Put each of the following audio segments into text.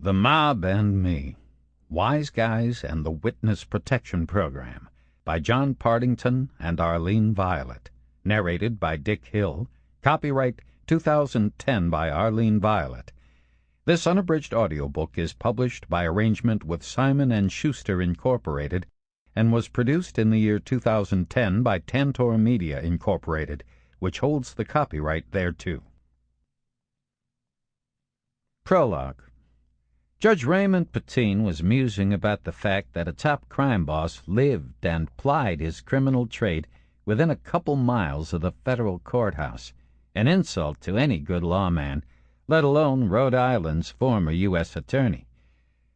The Mob and Me, Wiseguys and the Witness Protection Program, by John Partington and Arlene Violet. Narrated by Dick Hill. Copyright 2010 by Arlene Violet. This unabridged audiobook is published by arrangement with Simon & Schuster, Incorporated, and was produced in the year 2010 by Tantor Media, Incorporated, which holds the copyright thereto. Prologue. Judge Raymond Pateen was musing about the fact that a top crime boss lived and plied his criminal trade within a couple miles of the federal courthouse, an insult to any good lawman, let alone Rhode Island's former U.S. attorney.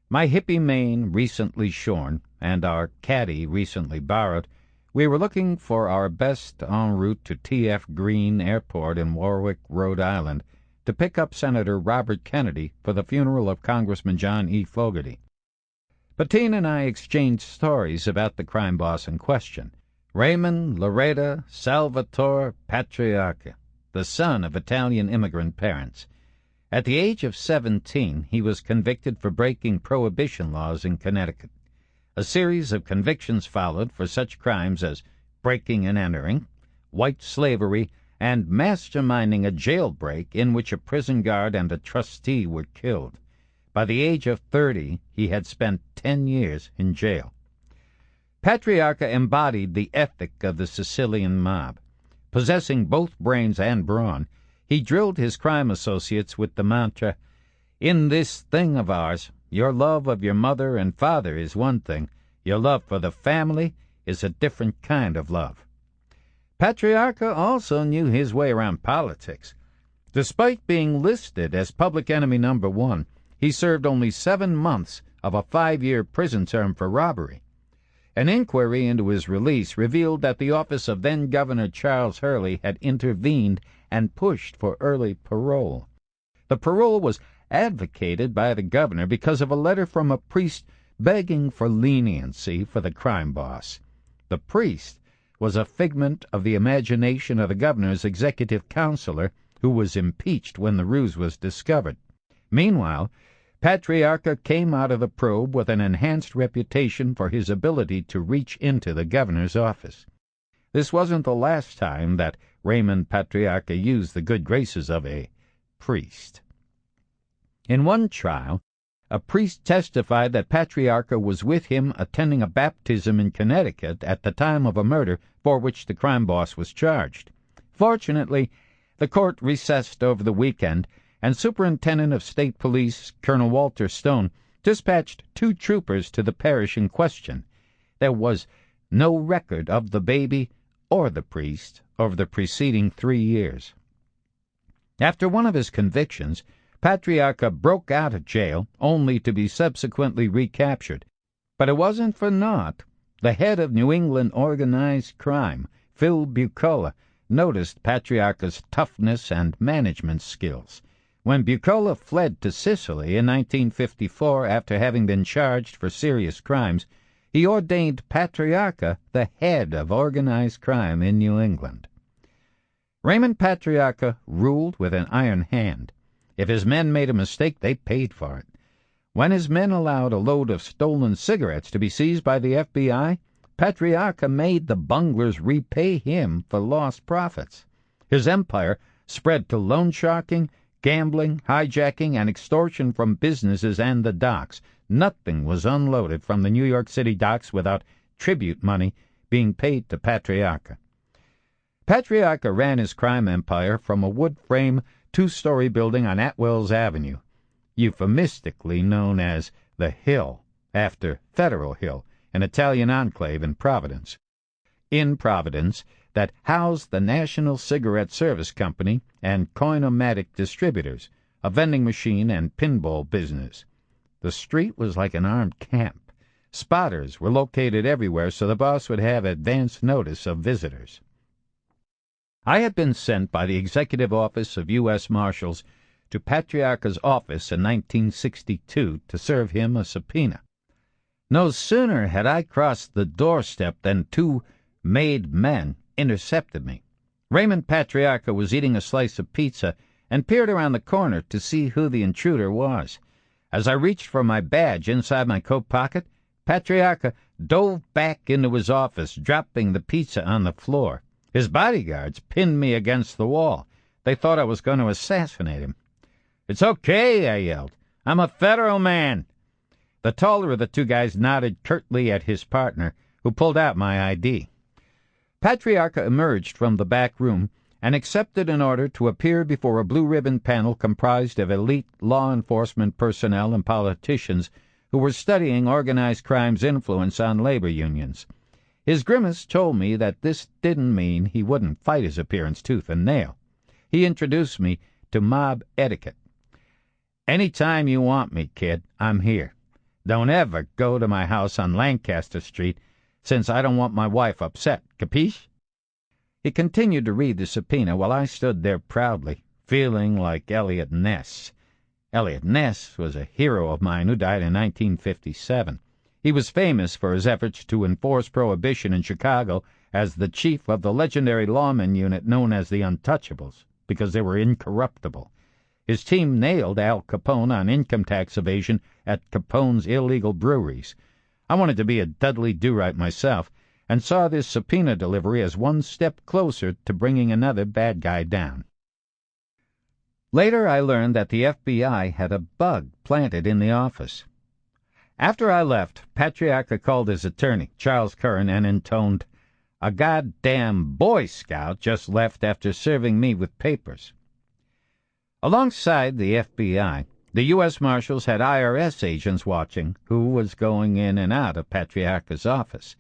My hippie mane recently shorn, and our caddy recently borrowed, we were looking for our best en route to T.F. Green Airport in Warwick, Rhode Island, to pick up Senator Robert Kennedy for the funeral of Congressman John E. Fogarty. Pateen and I exchanged stories about the crime boss in question, Raymond Loretta Salvatore Patriarca, the son of Italian immigrant parents. At the age of 17, he was convicted for breaking prohibition laws in Connecticut. A series of convictions followed for such crimes as breaking and entering, white slavery, and masterminding a jailbreak in which a prison guard and a trustee were killed. By the age of 30, he had spent 10 years in jail. Patriarca embodied the ethic of the Sicilian mob. Possessing both brains and brawn, he drilled his crime associates with the mantra, "In this thing of ours, your love of your mother and father is one thing, your love for the family is a different kind of love." Patriarca also knew his way around politics. Despite being listed as public enemy number 1, he served only 7 months of a 5-year prison term for robbery. An inquiry into his release revealed that the office of then-Governor Charles Hurley had intervened and pushed for early parole. The parole was advocated by the governor because of a letter from a priest begging for leniency for the crime boss. The priest was a figment of the imagination of the governor's executive counselor, who was impeached when the ruse was discovered. Meanwhile, Patriarca came out of the probe with an enhanced reputation for his ability to reach into the governor's office. This wasn't the last time that Raymond Patriarca used the good graces of a priest. In one trial, a priest testified that Patriarca was with him attending a baptism in Connecticut at the time of a murder for which the crime boss was charged. Fortunately, the court recessed over the weekend, and Superintendent of State Police Colonel Walter Stone dispatched 2 troopers to the parish in question. There was no record of the baby or the priest over the preceding 3 years. After one of his convictions, Patriarca broke out of jail, only to be subsequently recaptured. But it wasn't for naught. The head of New England organized crime, Phil Bucola, noticed Patriarca's toughness and management skills. When Bucola fled to Sicily in 1954 after having been charged for serious crimes, he ordained Patriarca the head of organized crime in New England. Raymond Patriarca ruled with an iron hand. If his men made a mistake, they paid for it. When his men allowed a load of stolen cigarettes to be seized by the FBI, Patriarca made the bunglers repay him for lost profits. His empire spread to loan sharking, gambling, hijacking, and extortion from businesses and the docks. Nothing was unloaded from the New York City docks without tribute money being paid to Patriarca. Patriarca ran his crime empire from a wood-frame 2-story building on Atwell's Avenue, euphemistically known as the Hill, after Federal Hill, an Italian enclave in Providence. In Providence, that housed the National Cigarette Service Company and Coin-O-Matic Distributors, a vending machine and pinball business. The street was like an armed camp. Spotters were located everywhere so the boss would have advance notice of visitors. I had been sent by the Executive Office of U.S. Marshals to Patriarca's office in 1962 to serve him a subpoena. No sooner had I crossed the doorstep than 2 made men intercepted me. Raymond Patriarca was eating a slice of pizza and peered around the corner to see who the intruder was. As I reached for my badge inside my coat pocket, Patriarca dove back into his office, dropping the pizza on the floor. His bodyguards pinned me against the wall. They thought I was going to assassinate him. "It's okay," I yelled. "I'm a federal man." The taller of the two guys nodded curtly at his partner, who pulled out my ID. Patriarca emerged from the back room and accepted an order to appear before a blue-ribbon panel comprised of elite law enforcement personnel and politicians who were studying organized crime's influence on labor unions. His grimace told me that this didn't mean he wouldn't fight his appearance tooth and nail. He introduced me to mob etiquette. "Any time you want me, kid, I'm here. Don't ever go to my house on Lancaster Street, since I don't want my wife upset, capiche?" He continued to read the subpoena while I stood there proudly, feeling like Eliot Ness. Eliot Ness was a hero of mine who died in 1957. He was famous for his efforts to enforce prohibition in Chicago as the chief of the legendary lawman unit known as the Untouchables, because they were incorruptible. His team nailed Al Capone on income tax evasion at Capone's illegal breweries. I wanted to be a Dudley Do-Right myself, and saw this subpoena delivery as one step closer to bringing another bad guy down. Later I learned that the FBI had a bug planted in the office. After I left, Patriarca called his attorney, Charles Curran, and intoned, "A goddamn Boy Scout just left after serving me with papers." Alongside the FBI, the U.S. Marshals had IRS agents watching who was going in and out of Patriarca's office.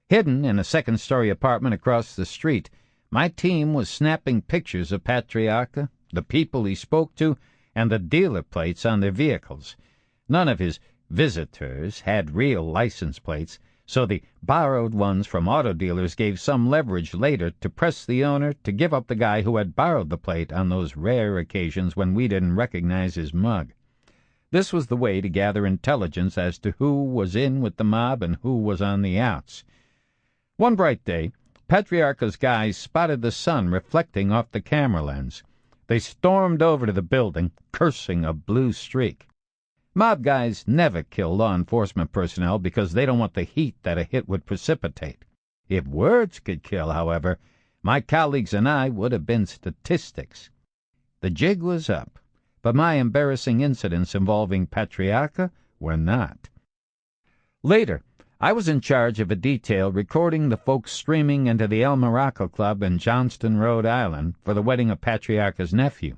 Hidden in a second-story apartment across the street, my team was snapping pictures of Patriarca, the people he spoke to, and the dealer plates on their vehicles. None of his visitors had real license plates, so the borrowed ones from auto dealers gave some leverage later to press the owner to give up the guy who had borrowed the plate on those rare occasions when we didn't recognize his mug. This was the way to gather intelligence as to who was in with the mob and who was on the outs. One bright day, Patriarca's guys spotted the sun reflecting off the camera lens. They stormed over to the building, cursing a blue streak. Mob guys never kill law enforcement personnel because they don't want the heat that a hit would precipitate. If words could kill, however, my colleagues and I would have been statistics. The jig was up, but my embarrassing incidents involving Patriarca were not. Later, I was in charge of a detail recording the folks streaming into the El Morocco Club in Johnston, Rhode Island, for the wedding of Patriarca's nephew.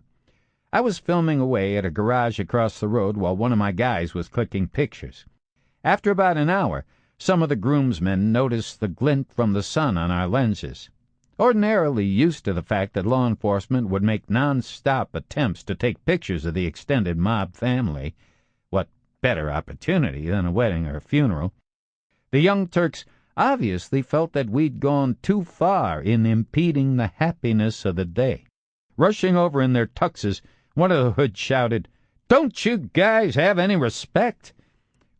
I was filming away at a garage across the road while one of my guys was clicking pictures. After about an hour, some of the groomsmen noticed the glint from the sun on our lenses. Ordinarily used to the fact that law enforcement would make non-stop attempts to take pictures of the extended mob family, what better opportunity than a wedding or a funeral? The Young Turks obviously felt that we'd gone too far in impeding the happiness of the day. Rushing over in their tuxes, one of the hoods shouted, "Don't you guys have any respect?"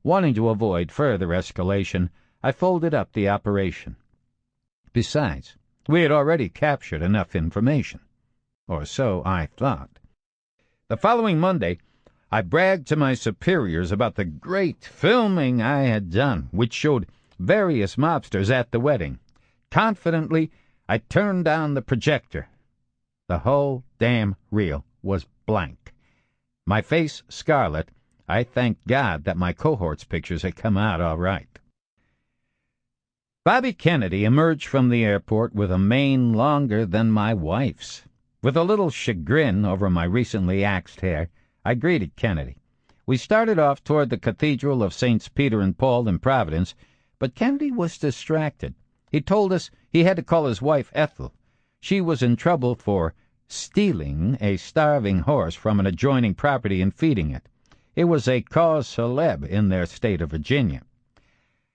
Wanting to avoid further escalation, I folded up the operation. Besides, we had already captured enough information. Or so I thought. The following Monday, I bragged to my superiors about the great filming I had done, which showed various mobsters at the wedding. Confidently, I turned on the projector. The whole damn reel was blank. My face scarlet, I thanked God that my cohort's pictures had come out all right. Bobby Kennedy emerged from the airport with a mane longer than my wife's. With a little chagrin over my recently axed hair, I greeted Kennedy. We started off toward the Cathedral of Saints Peter and Paul in Providence, but Kennedy was distracted. He told us he had to call his wife Ethel. She was in trouble for stealing a starving horse from an adjoining property and feeding it. It was a cause célèbre in their state of Virginia.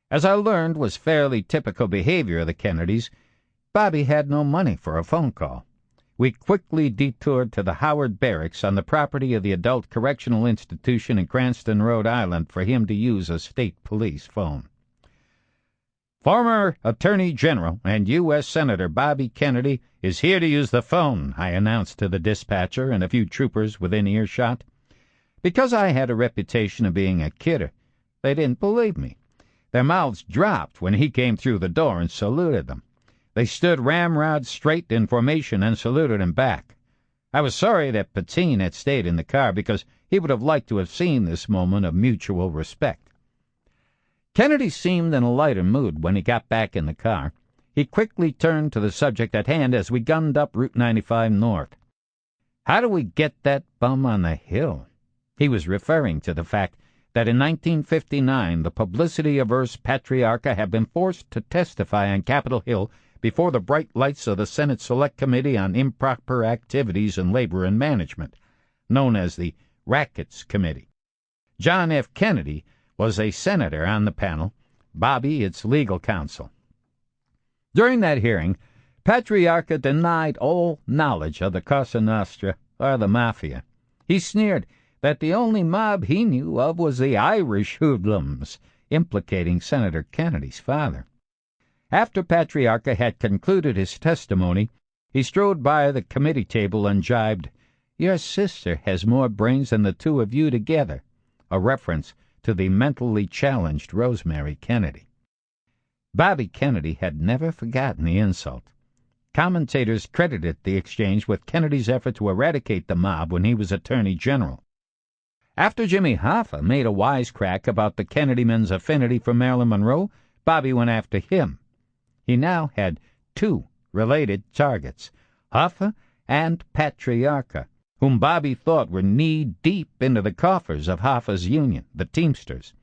As I learned was fairly typical behavior of the Kennedys, Bobby had no money for a phone call. We quickly detoured to the Howard Barracks on the property of the Adult Correctional Institution in Cranston, Rhode Island, for him to use a state police phone. "Former Attorney General and U.S. Senator Bobby Kennedy is here to use the phone," I announced to the dispatcher and a few troopers within earshot. Because I had a reputation of being a kidder, they didn't believe me. Their mouths dropped when he came through the door and saluted them. They stood ramrod straight in formation and saluted him back. I was sorry that Pateen had stayed in the car, because he would have liked to have seen this moment of mutual respect. Kennedy seemed in a lighter mood when he got back in the car. He quickly turned to the subject at hand as we gunned up Route 95 north. How do we get that bum on the hill? He was referring to the fact that in 1959 the publicity-averse Patriarcha had been forced to testify on Capitol Hill before the bright lights of the Senate Select Committee on Improper Activities in Labor and Management, known as the Rackets Committee. John F. Kennedy was a senator on the panel, Bobby its legal counsel. During that hearing, Patriarcha denied all knowledge of the Cosa Nostra or the Mafia. He sneered that the only mob he knew of was the Irish hoodlums, implicating Senator Kennedy's father. After Patriarcha had concluded his testimony, he strode by the committee table and jibed, "Your sister has more brains than the two of you together," a reference to the mentally challenged Rosemary Kennedy. Bobby Kennedy had never forgotten the insult. Commentators credited the exchange with Kennedy's effort to eradicate the mob when he was Attorney General. After Jimmy Hoffa made a wisecrack about the Kennedy men's affinity for Marilyn Monroe, Bobby went after him. He now had two related targets, Hoffa and Patriarcha, whom Bobby thought were knee-deep into the coffers of Hoffa's union, the Teamsters.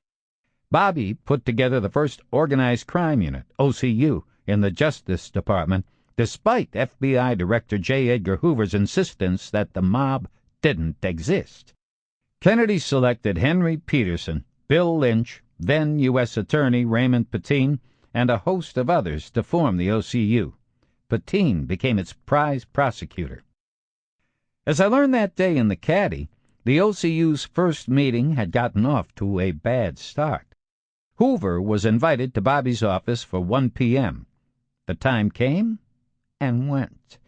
Bobby put together the first organized crime unit, OCU, in the Justice Department, despite FBI Director J. Edgar Hoover's insistence that the mob didn't exist. Kennedy selected Henry Peterson, Bill Lynch, then U.S. Attorney Raymond Pateen, and a host of others to form the OCU. Pateen became its prize prosecutor. As I learned that day in the caddy, the OCU's first meeting had gotten off to a bad start. Hoover was invited to Bobby's office for 1 p.m. The time came and went.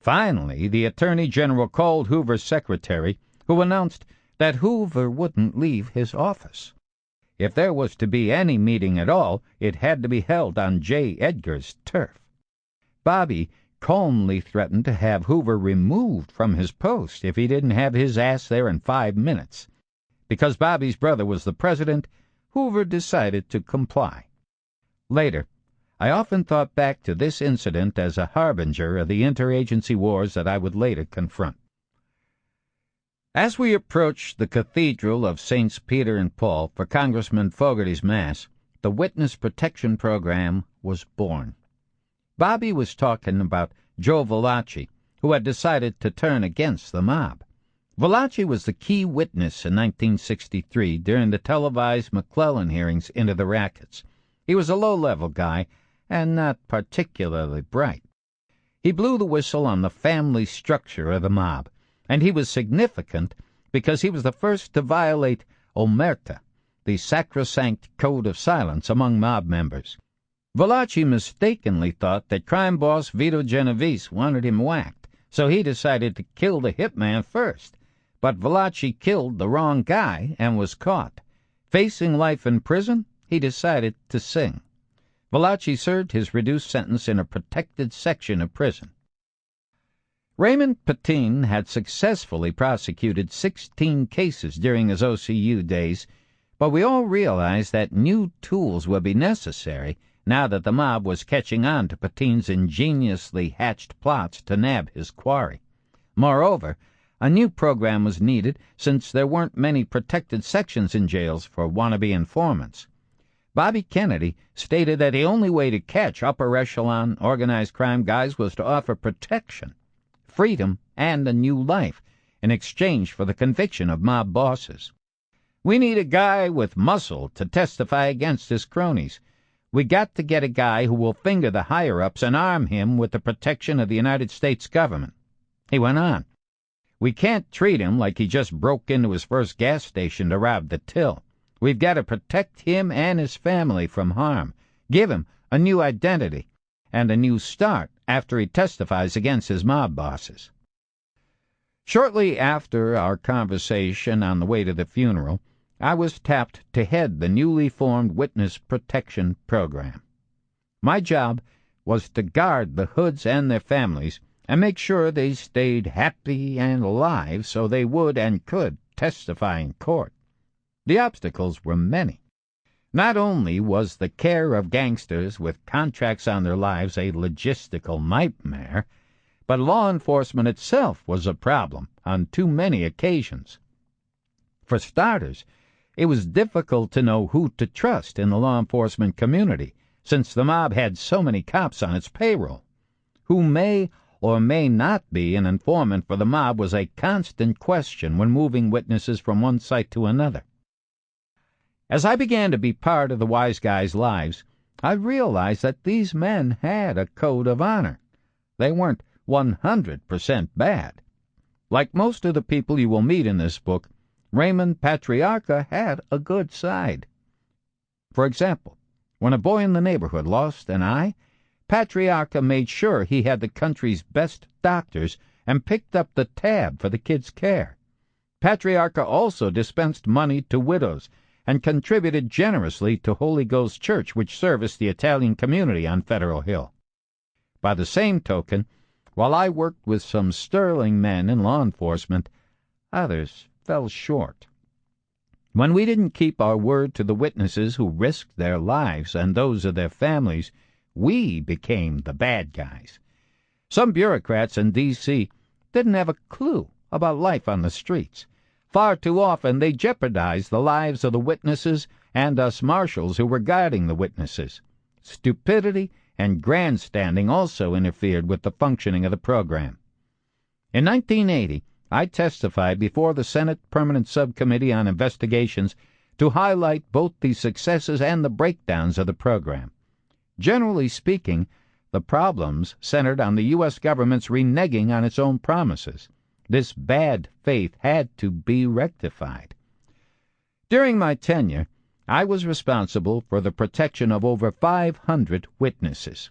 Finally, the Attorney General called Hoover's secretary, who announced that Hoover wouldn't leave his office. If there was to be any meeting at all, it had to be held on J. Edgar's turf. Bobby calmly threatened to have Hoover removed from his post if he didn't have his ass there in 5 minutes. Because Bobby's brother was the president, Hoover decided to comply. Later, I often thought back to this incident as a harbinger of the interagency wars that I would later confront. As we approached the Cathedral of Saints Peter and Paul for Congressman Fogarty's Mass, the Witness Protection Program was born. Bobby was talking about Joe Valachi, who had decided to turn against the mob. Valachi was the key witness in 1963 during the televised McClellan hearings into the rackets. He was a low-level guy and not particularly bright. He blew the whistle on the family structure of the mob, and he was significant because he was the first to violate omerta, the sacrosanct code of silence among mob members. Valachi mistakenly thought that crime boss Vito Genovese wanted him whacked, so he decided to kill the hitman first. But Valachi killed the wrong guy and was caught. Facing life in prison, he decided to sing. Valachi served his reduced sentence in a protected section of prison. Raymond Pateen had successfully prosecuted 16 cases during his OCU days, but we all realized that new tools would be necessary now that the mob was catching on to Pateen's ingeniously hatched plots to nab his quarry. Moreover, a new program was needed since there weren't many protected sections in jails for wannabe informants. Bobby Kennedy stated that the only way to catch upper-echelon organized crime guys was to offer protection, freedom, and a new life in exchange for the conviction of mob bosses. We need a guy with muscle to testify against his cronies. We got to get a guy who will finger the higher-ups and arm him with the protection of the United States government. He went on, "We can't treat him like he just broke into his first gas station to rob the till. We've got to protect him and his family from harm, give him a new identity, and a new start after he testifies against his mob bosses." Shortly after our conversation on the way to the funeral, I was tapped to head the newly formed Witness Protection Program. My job was to guard the Hoods and their families and make sure they stayed happy and alive so they would and could testify in court. The obstacles were many. Not only was the care of gangsters with contracts on their lives a logistical nightmare, but law enforcement itself was a problem on too many occasions. For starters, it was difficult to know who to trust in the law enforcement community, since the mob had so many cops on its payroll. Who may or may not be an informant for the mob was a constant question when moving witnesses from one site to another. As I began to be part of the Wiseguys' lives, I realized that these men had a code of honor. They weren't 100% bad. Like most of the people you will meet in this book, Raymond Patriarca had a good side. For example, when a boy in the neighborhood lost an eye, Patriarca made sure he had the country's best doctors and picked up the tab for the kid's care. Patriarca also dispensed money to widows and contributed generously to Holy Ghost Church, which serviced the Italian community on Federal Hill. By the same token, while I worked with some sterling men in law enforcement, others fell short. When we didn't keep our word to the witnesses who risked their lives and those of their families, we became the bad guys. Some bureaucrats in D.C. didn't have a clue about life on the streets. Far too often they jeopardized the lives of the witnesses and us marshals who were guarding the witnesses. Stupidity and grandstanding also interfered with the functioning of the program. In 1980, I testified before the Senate Permanent Subcommittee on Investigations to highlight both the successes and the breakdowns of the program. Generally speaking, the problems centered on the U.S. government's reneging on its own promises. This bad faith had to be rectified. During my tenure, I was responsible for the protection of over 500 witnesses.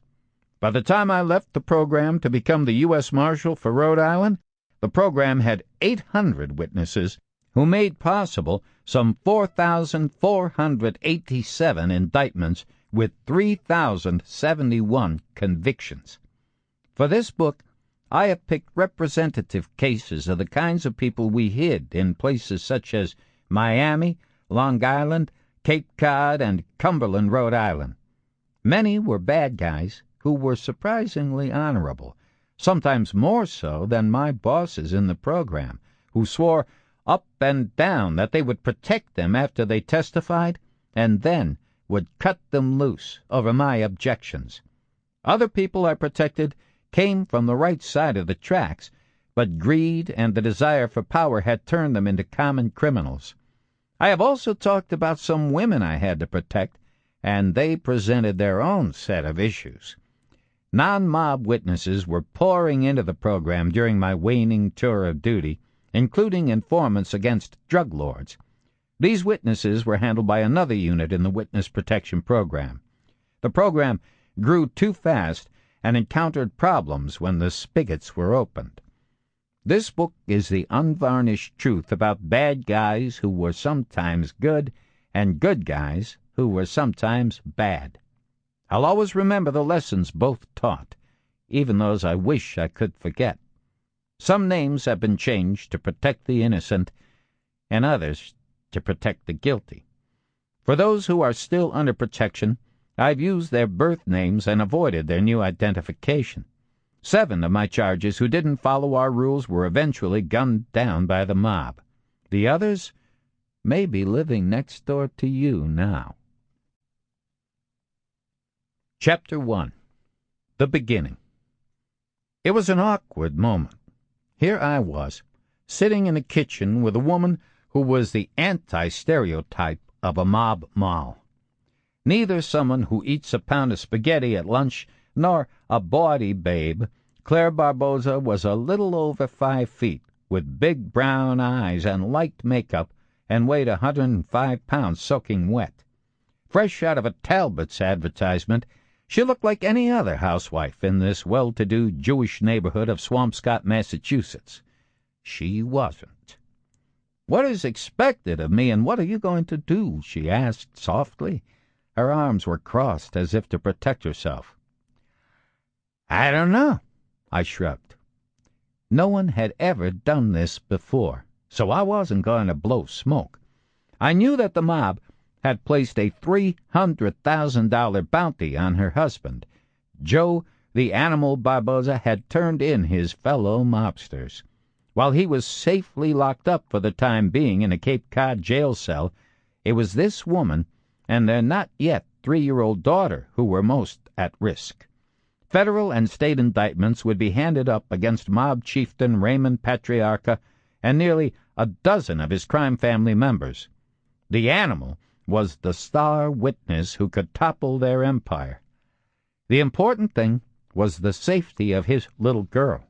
By the time I left the program to become the U.S. Marshal for Rhode Island, the program had 800 witnesses who made possible some 4,487 indictments with 3,071 convictions. For this book, I have picked representative cases of the kinds of people we hid in places such as Miami, Long Island, Cape Cod, and Cumberland, Rhode Island. Many were bad guys who were surprisingly honorable, sometimes more so than my bosses in the program, who swore up and down that they would protect them after they testified and then would cut them loose over my objections. Other people I protected came from the right side of the tracks, but greed and the desire for power had turned them into common criminals. I have also talked about some women I had to protect, and they presented their own set of issues. Non-mob witnesses were pouring into the program during my waning tour of duty, including informants against drug lords. These witnesses were handled by another unit in the Witness Protection Program. The program grew too fast and encountered problems when the spigots were opened. This book is the unvarnished truth about bad guys who were sometimes good and good guys who were sometimes bad. I'll always remember the lessons both taught, even those I wish I could forget. Some names have been changed to protect the innocent, and others to protect the guilty. For those who are still under protection, I've used their birth names and avoided their new identification. 7 of my charges who didn't follow our rules were eventually gunned down by the mob. The others may be living next door to you now. Chapter 1. The Beginning. It was an awkward moment. Here I was, sitting in a kitchen with a woman who was the anti-stereotype of a mob moll. Neither someone who eats a pound of spaghetti at lunch nor a bawdy babe, Claire Barboza was a little over 5 feet, with big brown eyes and light makeup, and weighed 105 pounds soaking wet. Fresh out of a Talbot's advertisement, she looked like any other housewife in this well-to-do Jewish neighborhood of Swampscott, Massachusetts. she wasn't. "What is expected of me, and what are you going to do?" she asked softly. Her arms were crossed as if to protect herself. "I don't know," I shrugged. No one had ever done this before, so I wasn't going to blow smoke. I knew that the mob had placed a $300,000 bounty on her husband. Joe The Animal Barboza had turned in his fellow mobsters. While he was safely locked up for the time being in a Cape Cod jail cell, it was this woman and their not yet 3-year-old daughter who were most at risk. Federal and state indictments would be handed up against mob chieftain Raymond Patriarca and nearly a dozen of his crime family members. The Animal was the star witness who could topple their empire. The important thing was the safety of his little girl.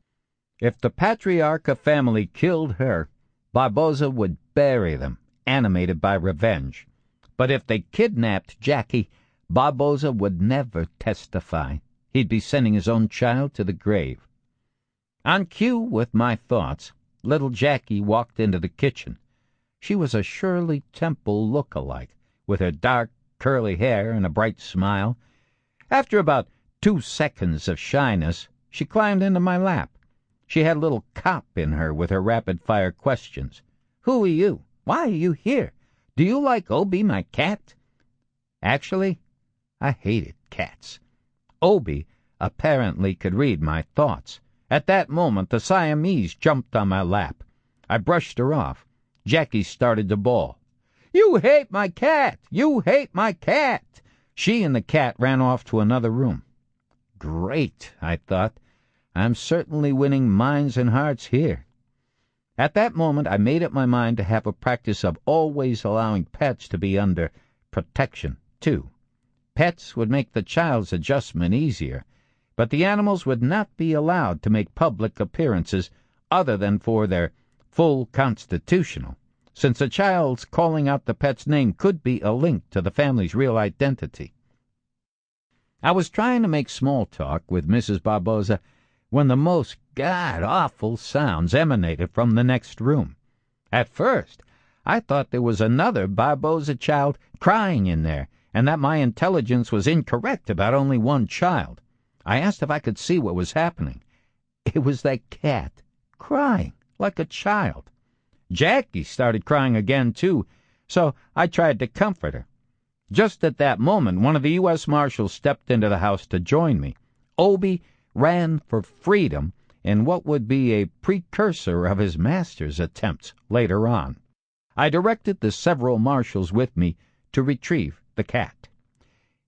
If the Patriarca family killed her, Barboza would bury them, animated by revenge. But if they kidnapped Jackie, Barboza would never testify. He'd be sending his own child to the grave. On cue with my thoughts, little Jackie walked into the kitchen. She was a Shirley Temple look-alike, with her dark, curly hair and a bright smile. After about 2 seconds of shyness, she climbed into my lap. She had a little cop in her with her rapid-fire questions. "Who are you? Why are you here? Do you like Obie, my cat?" Actually, I hated cats. Obie apparently could read my thoughts. At that moment, the Siamese jumped on my lap. I brushed her off. Jackie started to bawl. "You hate my cat! You hate my cat!" She and the cat ran off to another room. Great, I thought. I'm certainly winning minds and hearts here. At that moment, I made up my mind to have a practice of always allowing pets to be under protection, too. Pets would make the child's adjustment easier, but the animals would not be allowed to make public appearances other than for their full constitutional, since a child's calling out the pet's name could be a link to the family's real identity. I was trying to make small talk with Mrs. Barboza when the most god-awful sounds emanated from the next room. At first, I thought there was another Barboza child crying in there, and that my intelligence was incorrect about only one child. I asked if I could see what was happening. It was that cat, crying like a child. Jackie started crying again, too, so I tried to comfort her. Just at that moment, one of the U.S. Marshals stepped into the house to join me. Obie ran for freedom in what would be a precursor of his master's attempts later on. I directed the several marshals with me to retrieve the cat.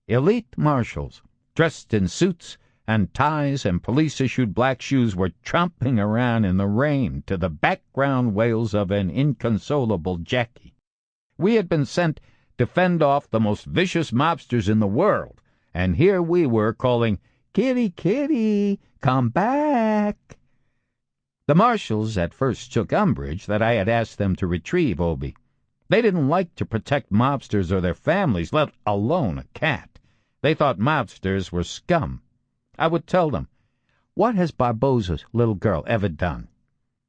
Elite marshals, dressed in suits and ties and police-issued black shoes, were tromping around in the rain to the background wails of an inconsolable Jackie. We had been sent to fend off the most vicious mobsters in the world, and here we were calling, "Kitty, kitty, come back." The marshals at first took umbrage that I had asked them to retrieve Obie. They didn't like to protect mobsters or their families, let alone a cat. They thought mobsters were scum. I would tell them, "What has Barboza's little girl ever done?"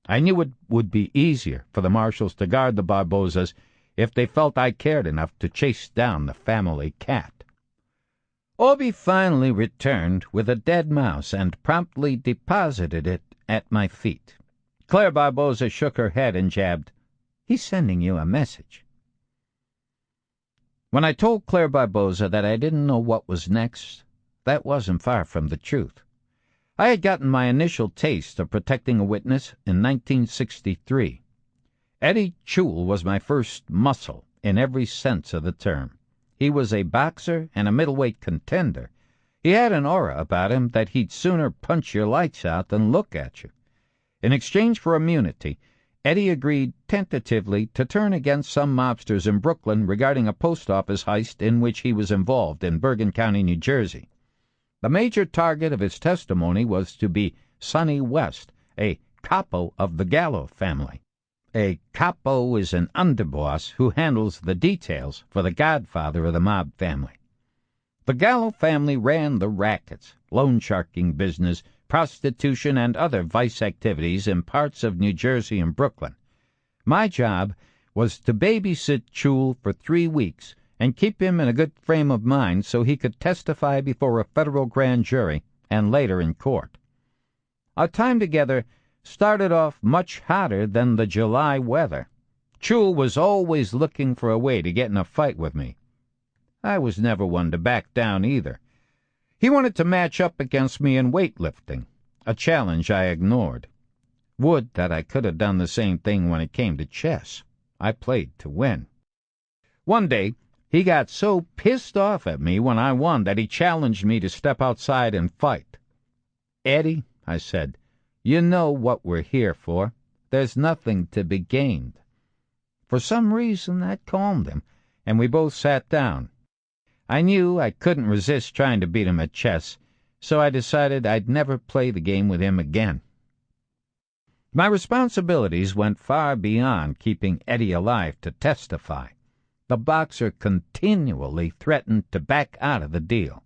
I knew it would be easier for the marshals to guard the Barbozas if they felt I cared enough to chase down the family cat. Obie finally returned with a dead mouse and promptly deposited it at my feet. Claire Barboza shook her head and jabbed, "He's sending you a message." When I told Claire Barboza that I didn't know what was next, that wasn't far from the truth. I had gotten my initial taste of protecting a witness in 1963. Eddie Chewell was my first muscle in every sense of the term. He was a boxer and a middleweight contender. He had an aura about him that he'd sooner punch your lights out than look at you. In exchange for immunity, Eddie agreed tentatively to turn against some mobsters in Brooklyn regarding a post office heist in which he was involved in Bergen County, New Jersey. The major target of his testimony was to be Sonny West, a capo of the Gallo family. A capo is an underboss who handles the details for the godfather of the mob family. The Gallo family ran the rackets, loan sharking business, prostitution, and other vice activities in parts of New Jersey and Brooklyn. My job was to babysit Chul for 3 weeks and keep him in a good frame of mind so he could testify before a federal grand jury and later in court. Our time together started off much hotter than the July weather. Chul was always looking for a way to get in a fight with me. I was never one to back down either. He wanted to match up against me in weightlifting, a challenge I ignored. Would that I could have done the same thing when it came to chess. I played to win. One day, he got so pissed off at me when I won that he challenged me to step outside and fight. "Eddie," I said, "you know what we're here for. There's nothing to be gained." For some reason, that calmed him, and we both sat down. I knew I couldn't resist trying to beat him at chess, so I decided I'd never play the game with him again. My responsibilities went far beyond keeping Eddie alive to testify. The boxer continually threatened to back out of the deal.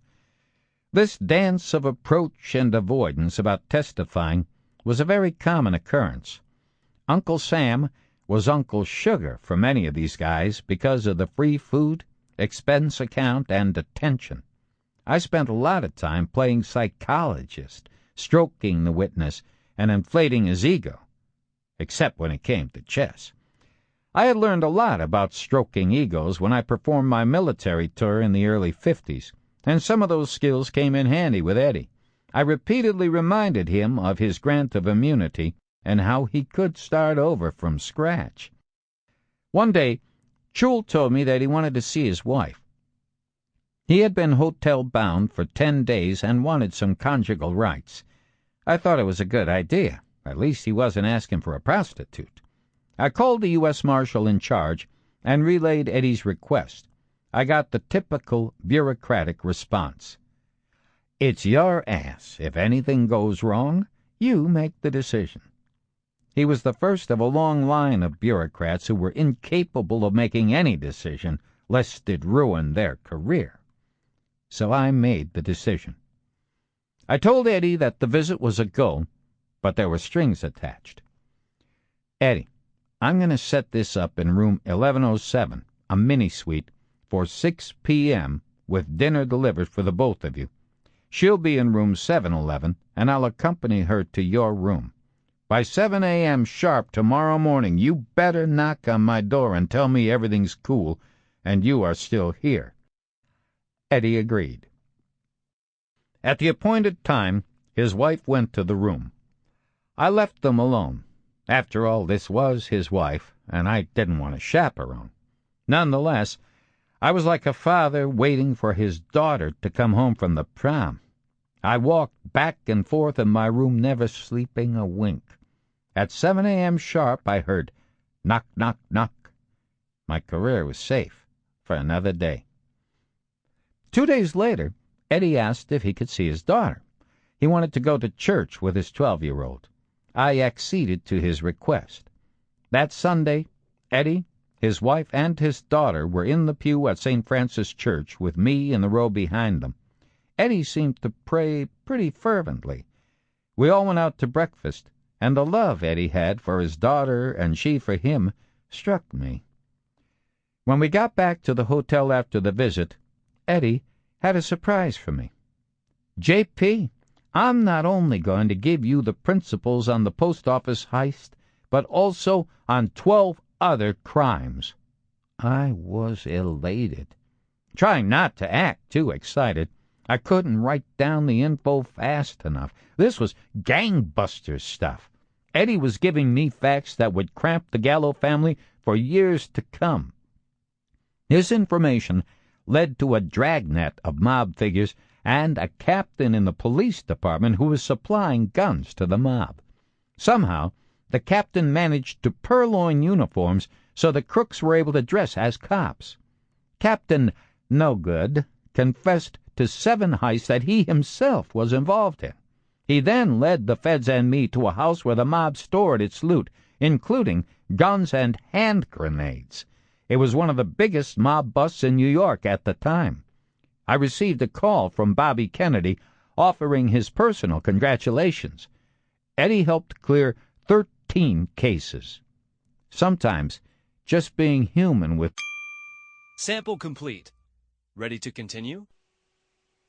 This dance of approach and avoidance about testifying was a very common occurrence. Uncle Sam was Uncle Sugar for many of these guys because of the free food, expense account, and attention. I spent a lot of time playing psychologist, stroking the witness, and inflating his ego, except when it came to chess. I had learned a lot about stroking egos when I performed my military tour in the early 50s, and some of those skills came in handy with Eddie. I repeatedly reminded him of his grant of immunity and how he could start over from scratch. One day, Chul told me that he wanted to see his wife. He had been hotel-bound for 10 days and wanted some conjugal rights. I thought it was a good idea. At least he wasn't asking for a prostitute. I called the U.S. Marshal in charge and relayed Eddie's request. I got the typical bureaucratic response. "It's your ass. If anything goes wrong, you make the decision." He was the first of a long line of bureaucrats who were incapable of making any decision, lest it ruin their career. So I made the decision. I told Eddie that the visit was a go, but there were strings attached. "Eddie, I'm going to set this up in room 1107, a mini-suite, for 6 p.m. with dinner delivered for the both of you. She'll be in room 711, and I'll accompany her to your room. By 7 a.m. sharp tomorrow morning, you better knock on my door and tell me everything's cool and you are still here." Eddie agreed. At the appointed time, his wife went to the room. I left them alone. After all, this was his wife, and I didn't want to chaperone. Nonetheless, I was like a father waiting for his daughter to come home from the prom. I walked back and forth in my room, never sleeping a wink. At 7 a.m. sharp, I heard knock, knock, knock. My career was safe for another day. 2 days later, Eddie asked if he could see his daughter. He wanted to go to church with his 12-year-old. I acceded to his request. That Sunday, Eddie, his wife, and his daughter were in the pew at St. Francis Church with me in the row behind them. Eddie seemed to pray pretty fervently. We all went out to breakfast, and the love Eddie had for his daughter and she for him struck me. When we got back to the hotel after the visit, Eddie had a surprise for me. "JP, I'm not only going to give you the principals on the post office heist, but also on 12 other crimes." I was elated, trying not to act too excited. I couldn't write down the info fast enough. This was gangbusters stuff. Eddie was giving me facts that would cramp the Gallo family for years to come. His information led to a dragnet of mob figures and a captain in the police department who was supplying guns to the mob. Somehow, the captain managed to purloin uniforms so the crooks were able to dress as cops. Captain No Good confessed to 7 heists that he himself was involved in. He then led the feds and me to a house where the mob stored its loot, including guns and hand grenades. It was one of the biggest mob busts in New York at the time. I received a call from Bobby Kennedy, offering his personal congratulations. Eddie helped clear 13 cases. Sometimes just being human with Sample complete. Ready to continue?